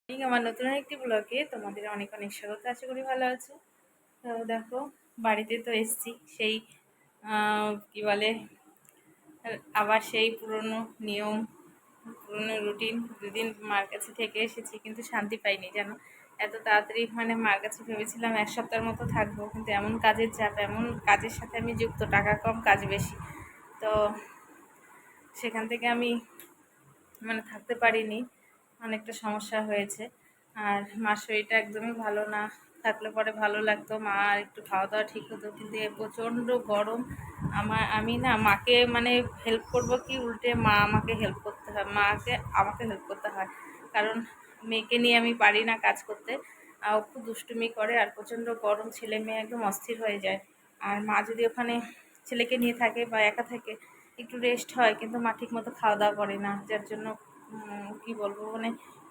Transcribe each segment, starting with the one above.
আমার নতুন একটি ব্লগে তোমাদের অনেক অনেক স্বাগত। আশা করি ভালো আছো। তো দেখো, বাড়িতে তো এসছি সেই কি বলে আবার সেই পুরনো নিয়ম, পুরনো রুটিন। দুদিন মার কাছে থেকে এসেছি, কিন্তু শান্তি পাইনি জানো। এত তাড়াতাড়ি মার কাছে ভেবেছিলাম এক সপ্তাহের মতো থাকবো, কিন্তু এমন কাজের চাপ, এমন কাজের সাথে আমি যুক্ত, টাকা কম কাজ বেশি। তো সেখান থেকে আমি থাকতে পারিনি, অনেকটা সমস্যা হয়েছে। আর মার শরীরটা একদমই ভালো না, থাকলে পরে ভালো লাগতো, মা আর একটু খাওয়া দাওয়া ঠিক হতো, কিন্তু এ প্রচণ্ড গরম। আমি না মাকে হেল্প করব কি, উল্টে মা আমাকে হেল্প করতে হয়, আমাকে হেল্প করতে হয়। কারণ মেয়েকে নিয়ে আমি পারি না কাজ করতে। ও খুব দুষ্টুমি করে, আর প্রচণ্ড গরম, ছেলে মেয়ে একদম অস্থির হয়ে যায়। আর মা যদি ওখানে ছেলেকে নিয়ে থাকে বা একা থাকে, একটু রেস্ট হয়, কিন্তু মা ঠিক মতো খাওয়া দাওয়া করে না, যার জন্য কি বলবো,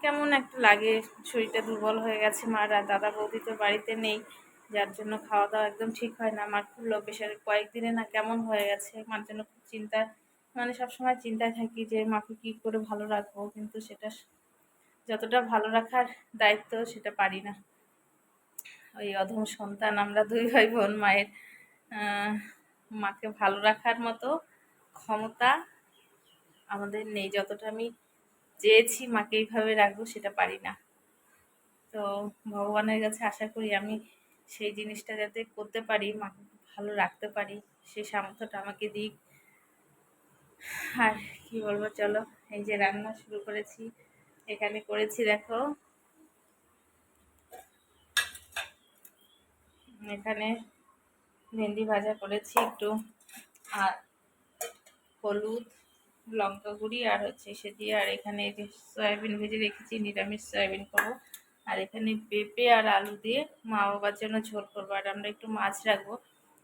কেমন একটা লাগে, শরীরটা দুর্বল হয়ে গেছে মার। আর দাদা বৌদি তো বাড়িতে নেই, যার জন্য খাওয়া দাওয়া একদম ঠিক হয় না। আমার খুব লো প্রেশার, কয়েকদিনে না কেমন হয়ে গেছে, মার জন্য খুব চিন্তা, সবসময় চিন্তায় থাকি যে মাকে কী করে ভালো রাখবো, কিন্তু সেটা যতটা ভালো রাখার দায়িত্ব সেটা পারি না। ওই অধম সন্তান আমরা, দুই ভাই বোন, মায়ের মাকে ভালো রাখার মতো ক্ষমতা আমাদের নেই। যতটা আমি চেয়েছি মাকে এইভাবে রাখবো, সেটা পারি না। তো ভগবানের কাছে আশা করি আমি সেই জিনিসটা যাতে করতে পারি, মাকে ভালো রাখতে পারি, সেই সামর্থ্যটা আমাকে দিক। আর কি বলবো, চলো এই যে রান্না শুরু করেছি। এখানে করেছি দেখো, এখানে ভেন্ডি ভাজা করেছি একটু, আর হলুদ, লঙ্কা গুঁড়ি আর হচ্ছে সে দিয়ে, আর এখানে এই যে সয়াবিন ভেজে রেখেছি, নিরামিষ সয়াবিন করবো। আর এখানে পেঁপে আর আলু দিয়ে মা বাবার জন্য ঝোল করবো। আর আমরা একটু মাছ রাখবো,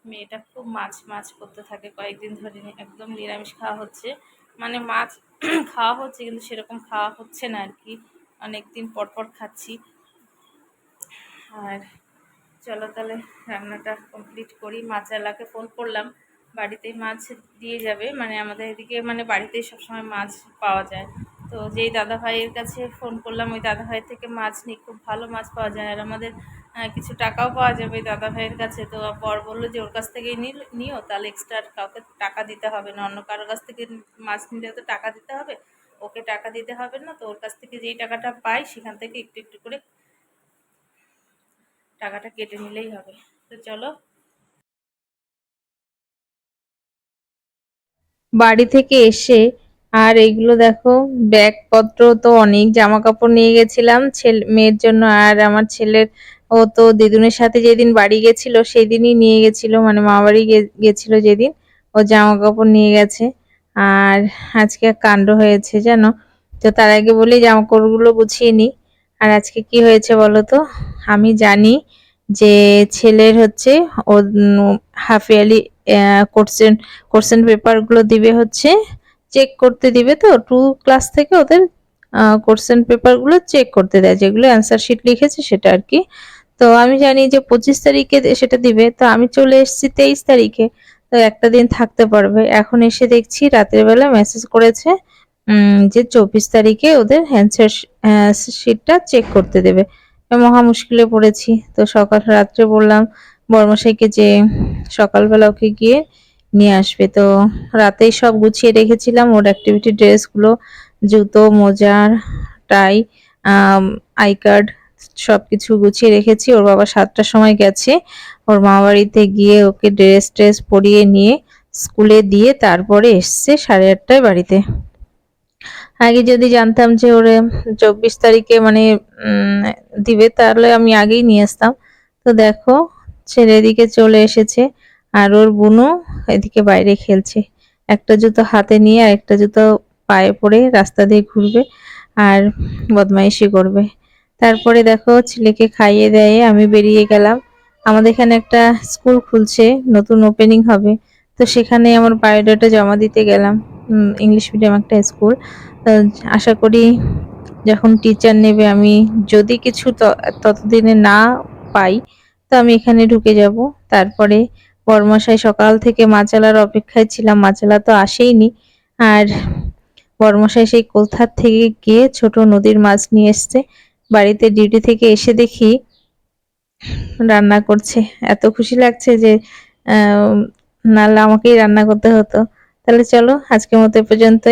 মেয়েটা খুব মাছ মাছ করতে থাকে কয়েকদিন ধরে, একদম নিরামিষ খাওয়া হচ্ছে, মাছ খাওয়া হচ্ছে কিন্তু সেরকম খাওয়া হচ্ছে না আর কি, অনেকদিন পর পর খাচ্ছি। আর চলো তাহলে রান্নাটা কমপ্লিট করি। মাছওয়ালাকে ফোন করলাম, বাড়িতেই মাছ দিয়ে যাবে, আমাদের এদিকে বাড়িতেই সবসময় মাছ পাওয়া যায়। তো যেই দাদা ভাইয়ের কাছে ফোন করলাম, ওই দাদা ভাইয়ের থেকে মাছ নিই, খুব ভালো মাছ পাওয়া যায়, আর আমাদের কিছু টাকাও পাওয়া যাবে ওই দাদা ভাইয়ের কাছে। তো বর বললো যে ওর কাছ থেকেই নিও, তাহলে এক্সট্রা কাউকে টাকা দিতে হবে না, অন্য কারোর কাছ থেকে মাছ নিলে তো টাকা দিতে হবে, ওকে টাকা দিতে হবে না। তো ওর কাছ থেকে যেই টাকাটা পাই সেখান থেকে একটু একটু করে টাকাটা কেটে নিলেই হবে। তো চলো। বাড়ি থেকে এসে আর এইগুলো দেখো, ব্যাগপত্র তো অনেক, জামা কাপড় নিয়ে গেছিলাম মেয়ের জন্য। আর আমার ছেলের, ও তো দিদুনের সাথে যেদিন বাড়ি গেছিল সেই দিনই নিয়ে গেছিল, মা বাড়ি গেছিল যেদিন, ও জামা কাপড় নিয়ে গেছে। আর আজকে কাণ্ড হয়েছে জানো। তো তার আগে বলি জামা কাপড়গুলো গুছিয়ে নিই। আর আজকে কি হয়েছে বলো তো, আমি জানি যে ছেলের হচ্ছে ও half yearly question question paper গুলো দিবে, হচ্ছে চেক করতে দিবে। তো 2 ক্লাস থেকে ওদের কোশ্চেন পেপার গুলো চেক করতে দেয়, যেগুলো অ্যান্সার শিট লিখেছে সেটা আর কি। তো আমি জানি যে 25 তারিখে সেটা দিবে, তো আমি চলে এসেছি 23 তারিখে। তো একটা দিন থাকতে পারবে। এখন এসে দেখছি রাতের বেলা মেসেজ করেছে যে 24 তারিখে ওদের অ্যান্সার শিটটা চেক করতে দেবে। মহা মুশকিলে পড়েছি। তো রাত্রে বললাম বড়মশাইকে যে সকালবেলা ওকে গিয়ে নিয়ে আসবে। তো রাতেই সব গুছিয়ে রেখেছিলাম, ওর অ্যাক্টিভিটি ড্রেসগুলো, জুতো, মোজা, টাই, আই কার্ড, সবকিছু গুছিয়ে রেখেছি। ওর বাবা 7টার সময় গেছে ওর মা বাড়িতে, গিয়ে ওকে ড্রেস পরিয়ে নিয়ে স্কুলে দিয়ে তারপরে এসছে 8:30টায় বাড়িতে। আগে যদি জানতাম যে ওরে 24 তারিখে দিবে, তাহলে আমি আগেই নিয়ে আসতাম। তো দেখো, ছেলে এদিকে চলে এসেছে, আর ওর বুনু এদিকে বাইরে খেলছে, একটা জুতো হাতে নিয়ে আর একটা জুতো পায়ে পরে রাস্তা দিয়ে ঘুরবে আর বদমাইশি করবে। তারপরে দেখো ছেলেকে খাইয়ে দেয়ে আমি বেরিয়ে গেলাম। আমাদের এখানে একটা স্কুল খুলছে, নতুন ওপেনিং হবে, তো সেখানে আমার বায়োডাটা জমা দিতে গেলাম। ইংলিশ মিডিয়াম একটা স্কুল। আশা করি যখন টিচার নেবে, আমি যদি কিছু ততদিনে না পাই, তো আমি এখানে ঢুকে যাব। তারপরে বরমশাই সকাল থেকে মাছালার অপেক্ষায় ছিলাম, মাছালা তো আসেইনি। আর বরমশাই সেই কোলথার থেকে গিয়ে ছোট নদীর মাছ নিয়ে এসছে, বাড়িতে ডিউটি থেকে এসে দেখি রান্না করছে। এত খুশি লাগছে যে নাহলে আমাকেই রান্না করতে হতো। তাহলে চলো আজকের মতো এ পর্যন্ত।